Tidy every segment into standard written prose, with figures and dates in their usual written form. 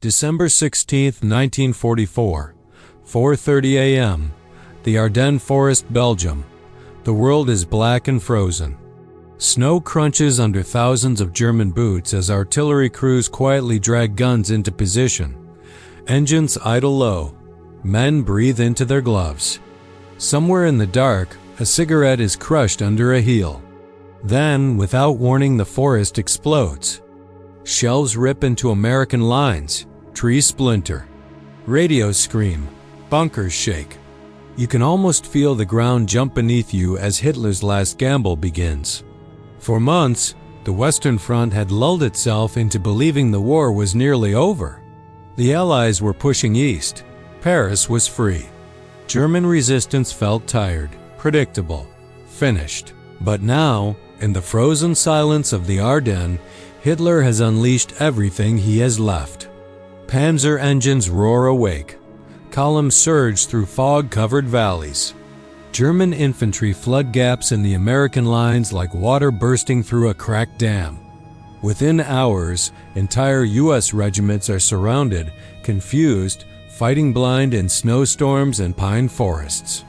December 16, 1944, 4:30 a.m., the Ardennes Forest, Belgium. The world is black and frozen. Snow crunches under thousands of German boots as artillery crews quietly drag guns into position. Engines idle low. Men breathe into their gloves. Somewhere in the dark, a cigarette is crushed under a heel. Then, without warning, the forest explodes. Shells rip into American lines. Trees splinter. Radios scream. Bunkers shake. You can almost feel the ground jump beneath you as Hitler's last gamble begins. For months, the Western Front had lulled itself into believing the war was nearly over. The Allies were pushing east. Paris was free. German resistance felt tired, predictable, finished. But now, in the frozen silence of the Ardennes, Hitler has unleashed everything he has left. Panzer engines roar awake. Columns surge through fog-covered valleys. German infantry flood gaps in the American lines like water bursting through a cracked dam. Within hours, entire U.S. regiments are surrounded, confused, fighting blind in snowstorms and pine forests.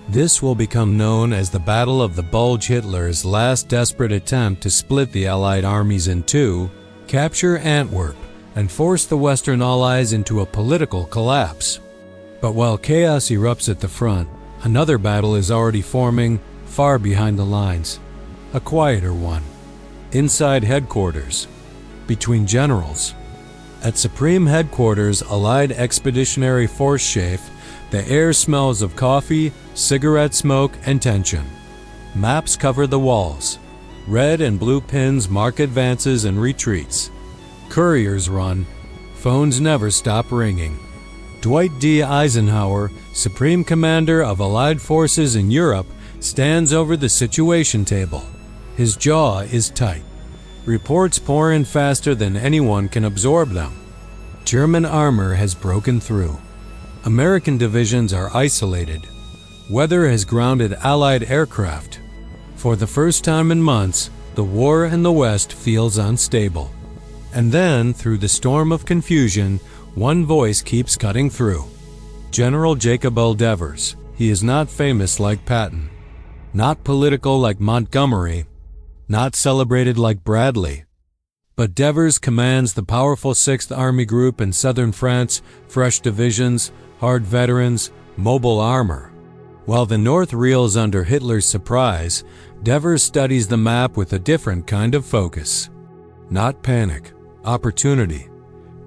This will become known as the Battle of the Bulge, Hitler's last desperate attempt to split the Allied armies in two, capture Antwerp, and force the Western Allies into a political collapse. But while chaos erupts at the front, another battle is already forming far behind the lines, a quieter one. Inside headquarters, between generals. At Supreme Headquarters, Allied Expeditionary Force SHAEF, the air smells of coffee, cigarette smoke, and tension. Maps cover the walls. Red and blue pins mark advances and retreats. Couriers run. Phones never stop ringing. Dwight D. Eisenhower, Supreme Commander of Allied forces in Europe, stands over the situation table. His jaw is tight. Reports pour in faster than anyone can absorb them. German armor has broken through. American divisions are isolated. Weather has grounded Allied aircraft. For the first time in months, the war in the West feels unstable. And then, through the storm of confusion, one voice keeps cutting through. General Jacob L. Devers. He is not famous like Patton, not political like Montgomery, not celebrated like Bradley. But Devers commands the powerful 6th Army Group in southern France, fresh divisions, hard veterans, mobile armor. While the North reels under Hitler's surprise, Devers studies the map with a different kind of focus. Not panic, opportunity.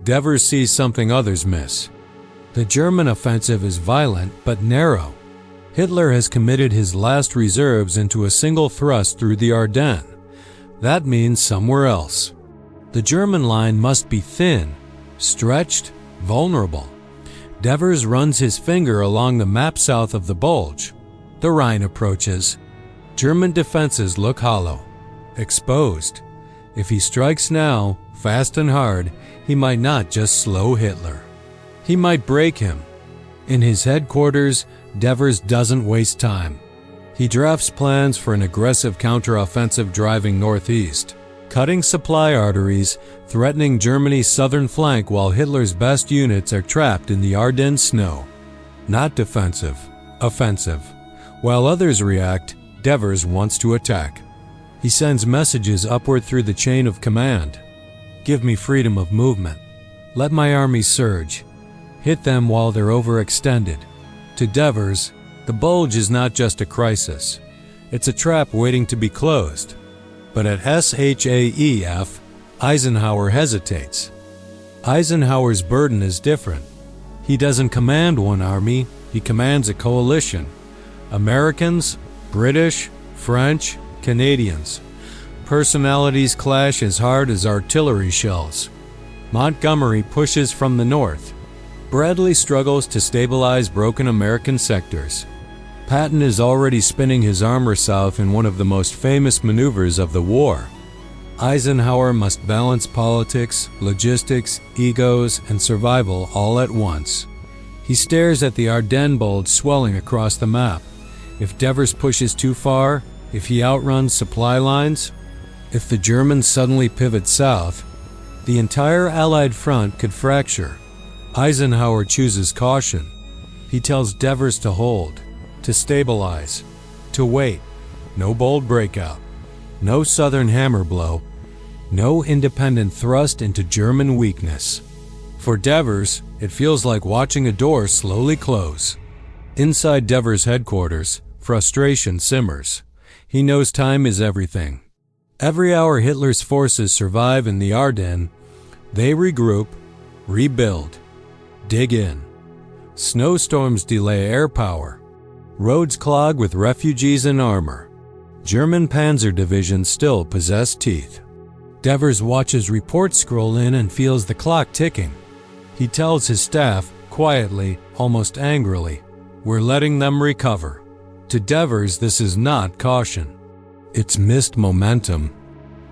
Devers sees something others miss. The German offensive is violent but narrow. Hitler has committed his last reserves into a single thrust through the Ardennes. That means somewhere else. The German line must be thin, stretched, vulnerable. Devers runs his finger along the map south of the Bulge. The Rhine approaches. German defenses look hollow, exposed. If he strikes now, fast and hard, he might not just slow Hitler. He might break him. In his headquarters, Devers doesn't waste time. He drafts plans for an aggressive counteroffensive driving northeast, cutting supply arteries, threatening Germany's southern flank while Hitler's best units are trapped in the Ardennes snow. Not defensive, offensive. While others react, Devers wants to attack. He sends messages upward through the chain of command. Give me freedom of movement. Let my army surge. Hit them while they're overextended. To Devers, the Bulge is not just a crisis. It's a trap waiting to be closed. But at SHAEF, Eisenhower hesitates. Eisenhower's burden is different. He doesn't command one army, he commands a coalition. Americans, British, French, Canadians. Personalities clash as hard as artillery shells. Montgomery pushes from the north. Bradley struggles to stabilize broken American sectors. Patton is already spinning his armor south in one of the most famous maneuvers of the war. Eisenhower must balance politics, logistics, egos, and survival all at once. He stares at the Ardennes bulge swelling across the map. If Devers pushes too far, if he outruns supply lines, if the Germans suddenly pivot south, The entire Allied front could fracture. Eisenhower chooses caution. He tells Devers to hold, to stabilize, to wait. No bold breakout. No southern hammer blow. No independent thrust into German weakness. For Devers, it feels like watching a door slowly close. Inside Devers' headquarters, frustration simmers. He knows time is everything. Every hour Hitler's forces survive in the Ardennes, they regroup, rebuild, dig in. Snowstorms delay air power. Roads clog with refugees and armor. German panzer divisions still possess teeth. Devers watches reports scroll in and feels the clock ticking. He tells his staff, quietly, almost angrily, "We're letting them recover." To Devers, this is not caution. It's missed momentum.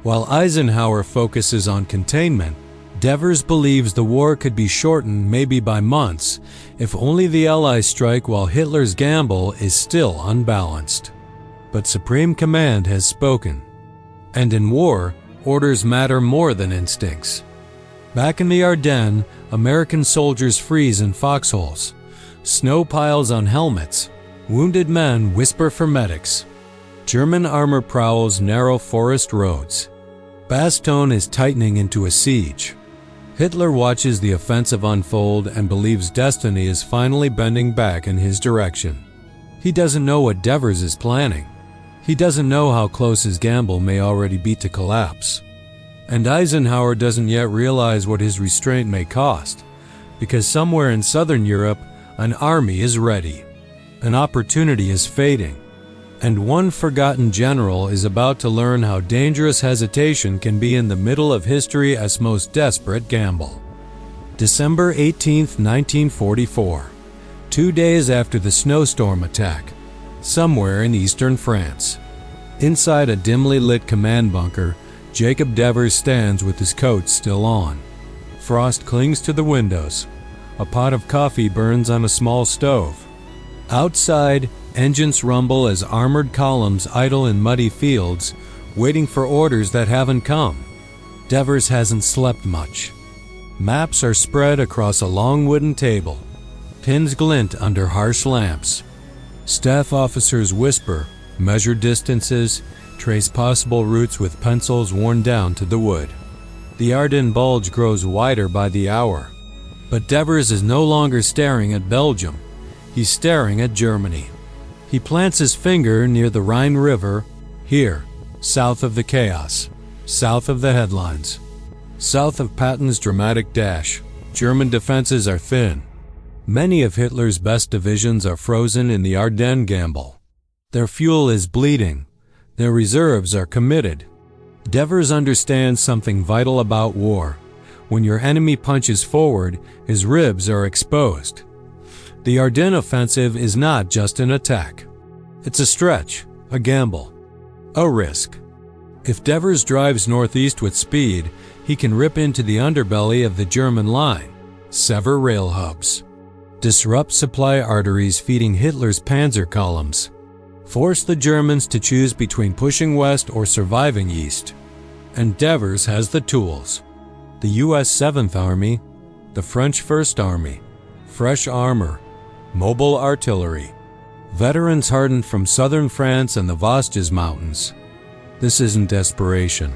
While Eisenhower focuses on containment, Devers believes the war could be shortened maybe by months if only the Allies strike while Hitler's gamble is still unbalanced. But Supreme Command has spoken. And in war, orders matter more than instincts. Back in the Ardennes, American soldiers freeze in foxholes. Snow piles on helmets. Wounded men whisper for medics. German armor prowls narrow forest roads. Bastogne is tightening into a siege. Hitler watches the offensive unfold and believes destiny is finally bending back in his direction. He doesn't know what Devers is planning. He doesn't know how close his gamble may already be to collapse. And Eisenhower doesn't yet realize what his restraint may cost, because somewhere in southern Europe, an army is ready. An opportunity is fading. And one forgotten general is about to learn how dangerous hesitation can be in the middle of history's most desperate gamble. December 18, 1944. 2 days after the snowstorm attack, somewhere in eastern France. Inside a dimly lit command bunker, Jacob Devers stands with his coat still on. Frost clings to the windows. A pot of coffee burns on a small stove. Outside, engines rumble as armored columns idle in muddy fields, waiting for orders that haven't come. Devers hasn't slept much. Maps are spread across a long wooden table. Pins glint under harsh lamps. Staff officers whisper, measure distances, trace possible routes with pencils worn down to the wood. The Ardennes bulge grows wider by the hour. But Devers is no longer staring at Belgium. He's staring at Germany. He plants his finger near the Rhine River, here, south of the chaos, south of the headlines, south of Patton's dramatic dash. German defenses are thin. Many of Hitler's best divisions are frozen in the Ardennes gamble. Their fuel is bleeding. Their reserves are committed. Devers understands something vital about war. When your enemy punches forward, his ribs are exposed. The Ardennes offensive is not just an attack. It's a stretch, a gamble, a risk. If Devers drives northeast with speed, he can rip into the underbelly of the German line, sever rail hubs, disrupt supply arteries feeding Hitler's panzer columns, force the Germans to choose between pushing west or surviving east. And Devers has the tools. The U.S. 7th Army, the French 1st Army, fresh armor, mobile artillery, veterans hardened from southern France and the Vosges Mountains. This isn't desperation.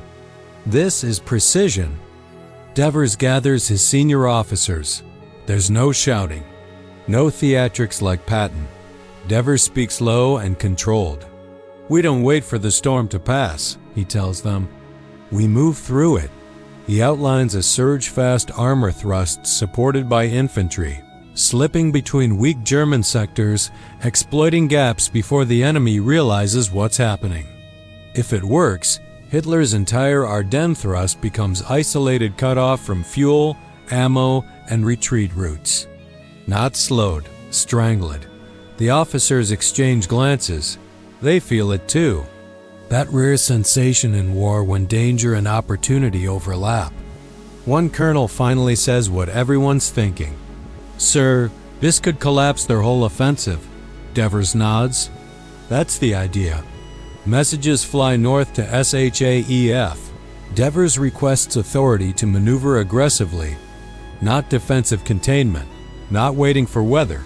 This is precision. Devers gathers his senior officers. There's no shouting, no theatrics like Patton. Devers speaks low and controlled. "We don't wait for the storm to pass," he tells them. "We move through it." He outlines a surge-fast armor thrust supported by infantry, slipping between weak German sectors, exploiting gaps before the enemy realizes what's happening. If it works, Hitler's entire Ardennes thrust becomes isolated cutoff from fuel, ammo, and retreat routes. Not slowed, strangled. The officers exchange glances. They feel it too. That rare sensation in war when danger and opportunity overlap. One colonel finally says what everyone's thinking. "Sir, this could collapse their whole offensive." Devers nods. "That's the idea." Messages fly north to SHAEF. Devers requests authority to maneuver aggressively, not defensive containment, not waiting for weather,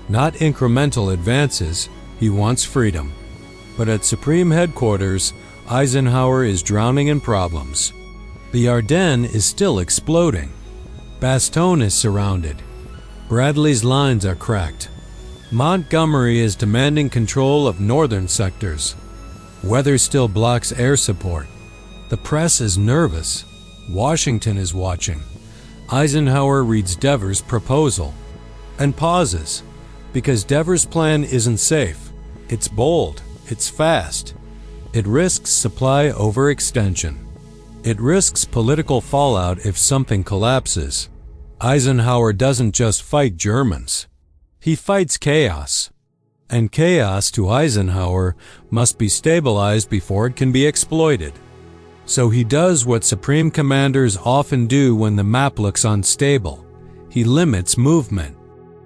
not incremental advances. He wants freedom. But at Supreme Headquarters, Eisenhower is drowning in problems. The Ardennes is still exploding. Bastogne is surrounded. Bradley's lines are cracked. Montgomery is demanding control of northern sectors. Weather still blocks air support. The press is nervous. Washington is watching. Eisenhower reads Devers' proposal and pauses, because Devers' plan isn't safe. It's bold. It's fast. It risks supply overextension. It risks political fallout if something collapses. Eisenhower doesn't just fight Germans. He fights chaos. And chaos to Eisenhower must be stabilized before it can be exploited. So he does what supreme commanders often do when the map looks unstable. He limits movement.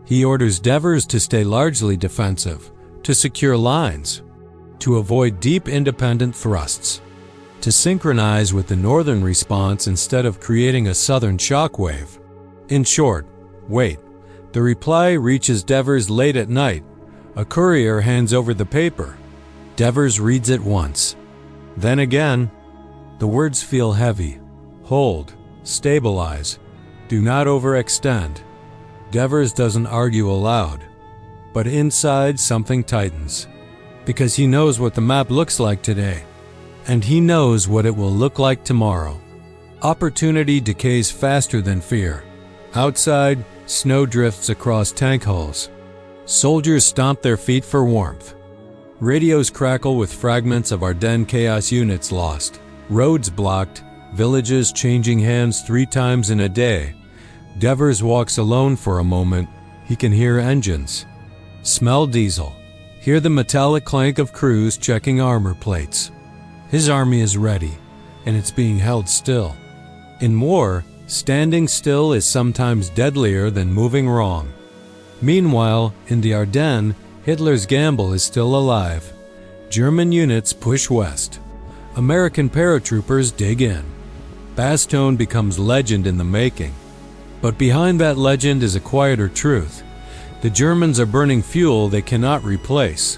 He orders Devers to stay largely defensive, to secure lines, to avoid deep independent thrusts, to synchronize with the northern response instead of creating a southern shockwave. In short, wait. The reply reaches Devers late at night. A courier hands over the paper. Devers reads it once. Then again. The words feel heavy. Hold. Stabilize. Do not overextend. Devers doesn't argue aloud. But inside something tightens. Because he knows what the map looks like today. And he knows what it will look like tomorrow. Opportunity decays faster than fear. Outside, snow drifts across tank hulls. Soldiers stomp their feet for warmth. Radios crackle with fragments of Ardennes chaos units lost. Roads blocked, villages changing hands 3 times in a day. Devers walks alone for a moment. He can hear engines. Smell diesel. Hear the metallic clank of crews checking armor plates. His army is ready, and it's being held still. In war, standing still is sometimes deadlier than moving wrong. Meanwhile, in the Ardennes, Hitler's gamble is still alive. German units push west. American paratroopers dig in. Bastogne becomes legend in the making. But behind that legend is a quieter truth. The Germans are burning fuel they cannot replace,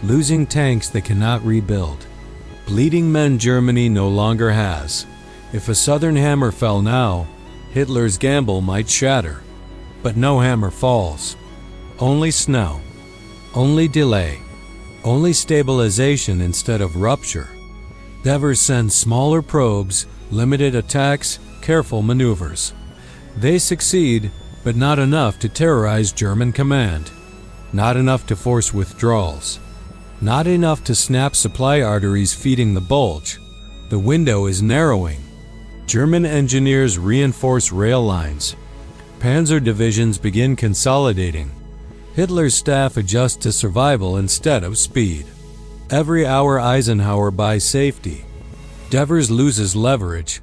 losing tanks they cannot rebuild. Bleeding men Germany no longer has. If a southern hammer fell now, Hitler's gamble might shatter. But no hammer falls. Only snow. Only delay. Only stabilization instead of rupture. Devers sends smaller probes, limited attacks, careful maneuvers. They succeed, but not enough to terrorize German command. Not enough to force withdrawals. Not enough to snap supply arteries feeding the Bulge. The window is narrowing. German engineers reinforce rail lines. Panzer divisions begin consolidating. Hitler's staff adjusts to survival instead of speed. Every hour Eisenhower buys safety. Devers loses leverage,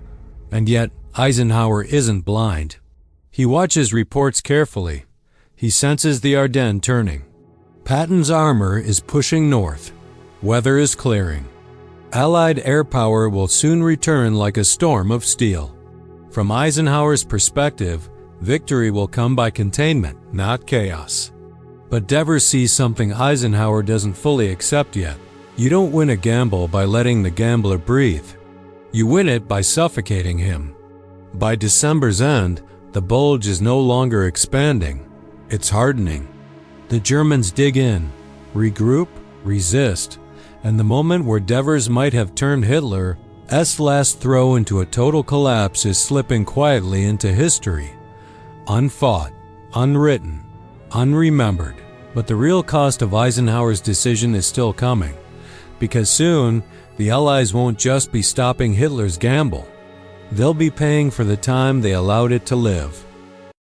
and yet Eisenhower isn't blind. He watches reports carefully. He senses the Ardennes turning. Patton's armor is pushing north. Weather is clearing. Allied air power will soon return like a storm of steel. From Eisenhower's perspective, victory will come by containment, not chaos. But Devers sees something Eisenhower doesn't fully accept yet. You don't win a gamble by letting the gambler breathe. You win it by suffocating him. By December's end, the Bulge is no longer expanding. It's hardening. The Germans dig in, regroup, resist, and the moment where Devers might have turned Hitler's last throw into a total collapse is slipping quietly into history. Unfought, unwritten, unremembered. But the real cost of Eisenhower's decision is still coming, because soon the Allies won't just be stopping Hitler's gamble. They'll be paying for the time they allowed it to live.